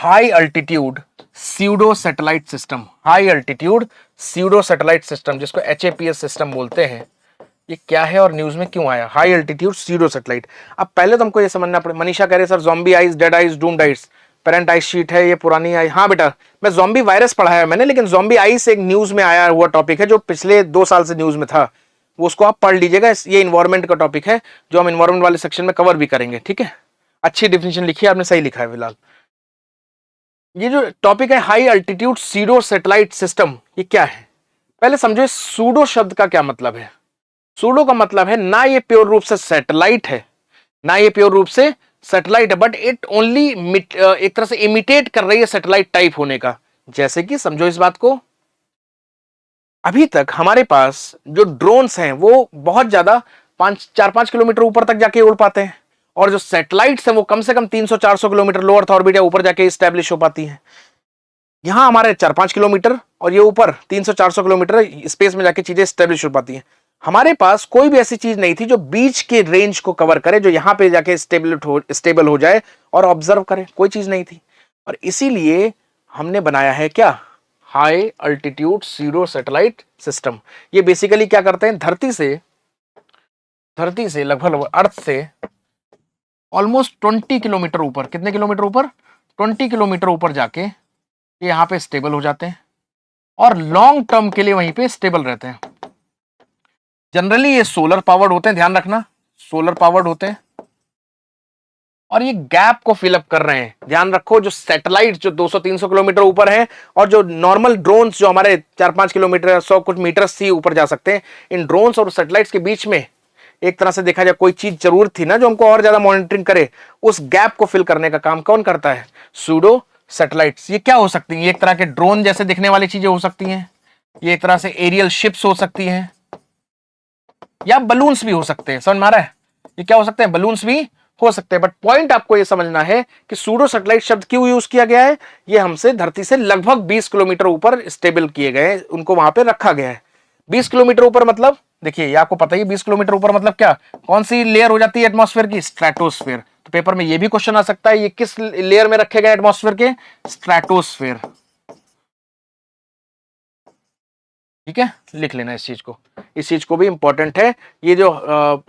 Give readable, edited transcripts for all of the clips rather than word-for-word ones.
High altitude pseudo satellite system, high altitude pseudo satellite system, जिसको HAPS system बोलते हैं, ये क्या है और न्यूज में क्यों आया? High altitude pseudo satellite. अब पहले तो हमको ये समझना पड़े। मनीषा कह रहे sir zombie eyes, dead eyes, doomed eyes, parent eyes sheet है ये पुरानी आई। हाँ बेटा, मैं ज़ॉम्बी वायरस पढ़ाया है मैंने, लेकिन ज़ॉम्बी आइज एक न्यूज में आया हुआ टॉपिक है जो पिछले 2 साल से न्यूज में था, वो उसको आप पढ़ लीजिएगा। ये इन्वायरमेंट का टॉपिक है जो हम इन्वायरमेंट वाले सेक्शन में कवर भी करेंगे, ठीक है। अच्छी डिफिनेशन लिखी है आपने, सही लिखा है फिलहाल। ये जो टॉपिक है high altitude pseudo satellite system, ये क्या है पहले समझो। सूडो शब्द का क्या मतलब है? सूडो का मतलब है ना ये प्योर रूप से सैटेलाइट है, ना ये प्योर रूप से सैटेलाइट है, बट इट ओनली एक तरह से इमिटेट कर रही है सैटेलाइट टाइप होने का। जैसे कि समझो इस बात को, अभी तक हमारे पास जो ड्रोन्स हैं वो बहुत ज्यादा 4-5 किलोमीटर ऊपर तक जाके उड़ पाते हैं, और जो सैटेलाइट्स हैं वो कम से कम 300-400 किलोमीटर लो अर्थ ऑर्बिट या ऊपर जाके स्टैब्लिश हो पाती हैं। यहां हमारे 4-5 किलोमीटर और ये ऊपर 300-400 किलोमीटर स्पेस में जाके चीजें स्टैब्लिश हो पाती हैं। हमारे पास कोई भी ऐसी चीज नहीं थी जो बीच के रेंज को कवर करे, जो यहां पे जाके स्टेबल हो जाए और ऑब्जर्व करे, कोई चीज नहीं थी। और इसीलिए हमने बनाया है क्या? High altitude pseudo satellite system. ये बेसिकली क्या करते हैं, धरती से लगभग अर्थ से ऑलमोस्ट 20 किलोमीटर ऊपर, कितने किलोमीटर ऊपर? 20 किलोमीटर ऊपर जाके ये यहां पे स्टेबल हो जाते हैं और लॉन्ग टर्म के लिए वहीं पे स्टेबल रहते हैं। जनरली ये सोलर पावर्ड होते हैं, ध्यान रखना, सोलर पावर्ड होते हैं, और ये गैप को फिलअप कर रहे हैं। ध्यान रखो, जो सैटेलाइट जो 200-300 किलोमीटर ऊपर है और जो नॉर्मल ड्रोन्स जो हमारे 4-5 किलोमीटर 100 कुछ मीटर से ऊपर जा सकते हैं, इन ड्रोन्स और सैटेलाइट्स के बीच में एक तरह से देखा जाए कोई चीज जरूर थी ना जो हमको और ज्यादा मॉनिटरिंग करे। उस गैप को फिल करने का काम कौन करता है? Pseudo satellites. ये क्या हो सकती है? ये एक तरह के ड्रोन जैसे दिखने वाली चीजें हो सकती हैं, ये एक तरह से एरियल शिप्स हो सकती हैं, या बलून्स भी हो सकते हैं। समझ में आ रहा है? ये क्या हो सकते हैं? बलून्स भी हो सकते हैं। बट पॉइंट आपको ये समझना है कि सूडो सैटेलाइट शब्द क्यों यूज किया गया है। ये हमसे धरती से लगभग 20 किलोमीटर ऊपर स्टेबल किए गए, उनको वहां पे रखा गया है। 20 किलोमीटर ऊपर मतलब देखिए, ये आपको पता ही, 20 किलोमीटर ऊपर मतलब क्या, कौन सी लेयर हो जाती है एटमॉस्फेयर की? स्ट्रेटोस्फेयर। तो पेपर में ये भी क्वेश्चन आ सकता है, ये किस लेयर में रखे गए एटमॉस्फेयर के? स्ट्रेटोस्फेयर। ठीक है, लिख लेना इस चीज को भी इंपॉर्टेंट है। ये जो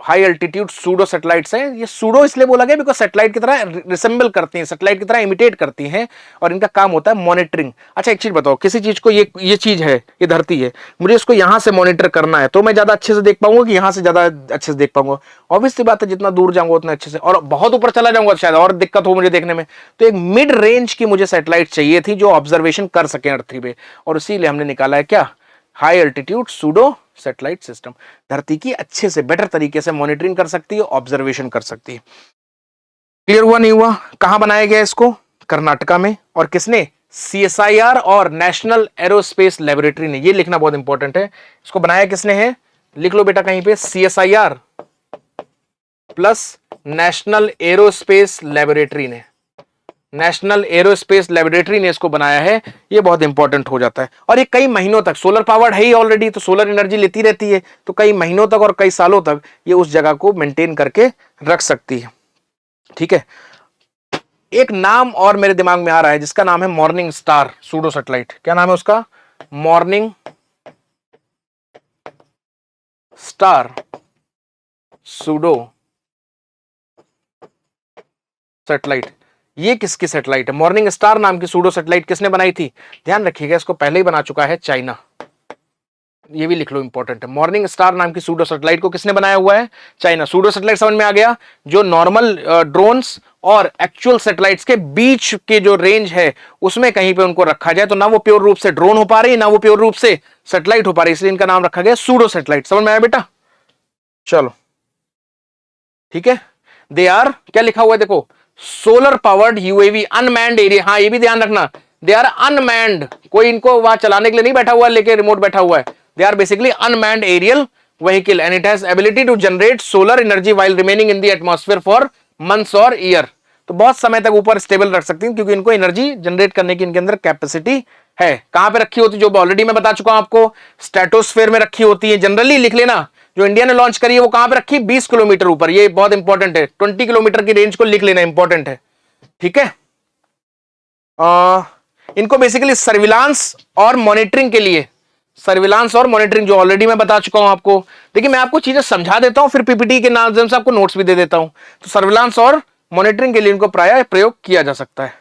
हाई अल्टीट्यूड सूडो सैटेलाइट्स हैं, ये सूडो इसलिए बोला गया बिकॉज सैटेलाइट की तरह रिसेंबल करती हैं, सैटेलाइट की तरह इमिटेट करती हैं, और इनका काम होता है मॉनिटरिंग। अच्छा एक चीज बताओ, किसी चीज को ये चीज है, ये धरती है, मुझे इसको यहां से मॉनिटर करना है, तो मैं ज्यादा अच्छे से देख पाऊंगा कि यहां से ज्यादा अच्छे से देख पाऊंगा? ऑब्वियस सी बात है, जितना दूर जाऊंगा उतना अच्छे से, और बहुत ऊपर चला जाऊंगा शायद और दिक्कत हो मुझे देखने में। तो एक मिड रेंज की मुझे सैटेलाइट चाहिए थी जो ऑब्जर्वेशन कर सके धरती पे, और इसीलिए हमने निकाला है क्या? High altitude pseudo satellite system. धरती की अच्छे से बेटर तरीके से मॉनिटरिंग कर सकती है, ऑब्जर्वेशन कर सकती है। क्लियर हुआ नहीं हुआ? कहां बनाया गया इसको? कर्नाटका में। और किसने? CSIR और नेशनल एरोस्पेस लेबोरेटरी ने। ये लिखना बहुत इंपॉर्टेंट है, इसको बनाया किसने है? लिख लो बेटा कहीं पे, CSIR plus national aerospace laboratory ने, नेशनल एरोस्पेस लेबोरेटरी ने इसको बनाया है। ये बहुत इंपॉर्टेंट हो जाता है। और ये कई महीनों तक, सोलर पावर्ड है ही ऑलरेडी, तो सोलर एनर्जी लेती रहती है, तो कई महीनों तक और कई सालों तक ये उस जगह को मेंटेन करके रख सकती है। ठीक है, एक नाम और मेरे दिमाग में आ रहा है जिसका नाम है मॉर्निंग स्टार सूडो सैटेलाइट। क्या नाम है उसका? Morning star pseudo satellite. ये किसकी सैटेलाइट है? मॉर्निंग स्टार नाम की सूडो सैटेलाइट किसने बनाई थी? ध्यान रखिएगा, इसको पहले ही बना चुका है चाइना। ये भी लिख लो, इंपॉर्टेंट है। मॉर्निंग स्टार नाम की सूडो सैटेलाइट को किसने बनाया हुआ है? चाइना। सूडो सैटेलाइट समझ में आ गया? जो नॉर्मल ड्रोन्स और एक्चुअल सैटेलाइट्स के बीच के जो रेंज है उसमें कहीं पे उनको रखा जाए, तो ना वो प्योर रूप से ड्रोन हो पा रही, ना वो प्योर रूप से सैटेलाइट हो पा रही, इसलिए इनका नाम रखा गया सूडो सैटेलाइट। समझ में आया बेटा? चलो ठीक है। दे आर, क्या लिखा हुआ है देखो, solar powered UAV unmanned area. हाँ ये भी ध्यान रखना, दे आर अनमैन्ड, कोई इनको वहां चलाने के लिए नहीं बैठा हुआ लेके रिमोट बैठा हुआ है। They are basically unmanned aerial vehicle and it has ability to generate solar energy while remaining in the atmosphere for months और ईयर। तो बहुत समय तक ऊपर स्टेबल रख सकती हैं क्योंकि इनको एनर्जी जनरेट करने की इनके अंदर कैपेसिटी है। कहां पे रखी होती है? जो ऑलरेडी मैं बता चुका हूं आपको, स्ट्रेटोस्फेयर में रखी होती है। जनरली लिख लेना, जो इंडिया ने लॉन्च करी है वो कहां पे रखी? 20 किलोमीटर ऊपर। ये बहुत इंपॉर्टेंट है, 20 किलोमीटर की रेंज को लिख लेना, इंपॉर्टेंट है। ठीक है, इनको बेसिकली सर्विलांस और मॉनिटरिंग के लिए, सर्विलांस और मॉनिटरिंग जो ऑलरेडी मैं बता चुका हूं आपको। देखिए मैं आपको चीजें समझा देता हूं, फिर पीपीटी के माध्यम से आपको नोट्स भी दे देता हूं। तो सर्विलांस और मॉनिटरिंग के लिए इनको प्रायः प्रयोग किया जा सकता है।